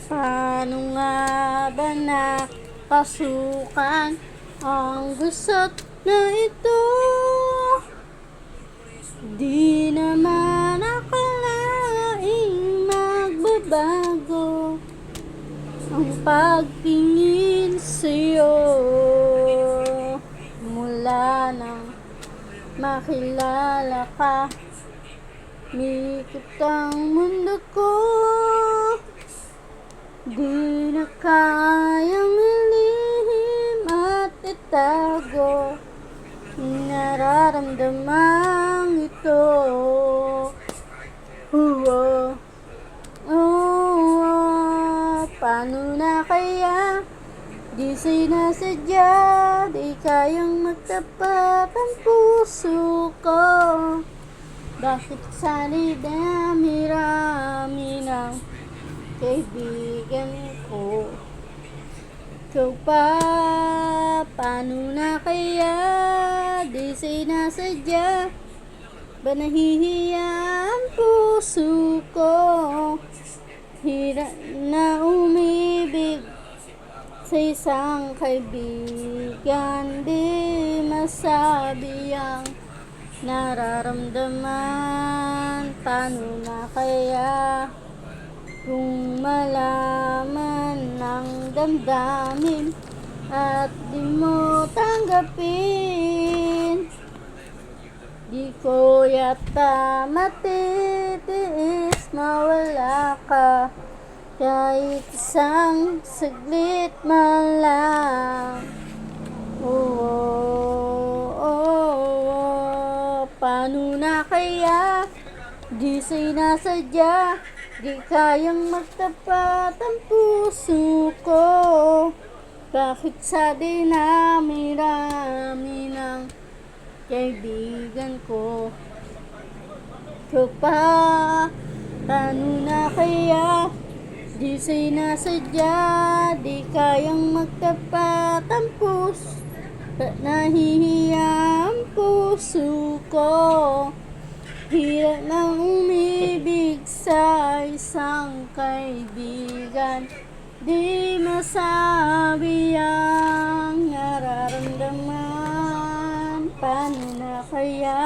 Paano nga ba nakasukan ang gusot na ito? Di naman akalaing magbabago ang pagtingin sa'yo mula nang makilala ka. Mikot ang mundo ko, di na kayang ilihim at itago nararamdaman ito. Paano na kaya di sinasadya, di kayang magtapat ang puso ko? Bakit sa dami-rami ng kaibigan ko? Ikaw pa, paano na kaya di sinasadya, ba nahihiya ang puso ko? Hirap na umibig sa isang kaibigan, di masabi ang nararamdaman. Paano na kaya kung malaman ng damdamin at di mo tanggapin? Di ko yata matitiis mawala ka kahit isang saglit man lang. Paano na kaya di sinasadya, di kayang magtapat ang puso ko? Bakit sa dinami-rami ng kaibigan ko? Ikaw pa, paano na kaya di sinasadya, di kayang magtapat ang puso? Nahihiya ang puso ko. Hirap nang umibig sa isang kaibigan, di masabi ang nararamdaman. Paano na kaya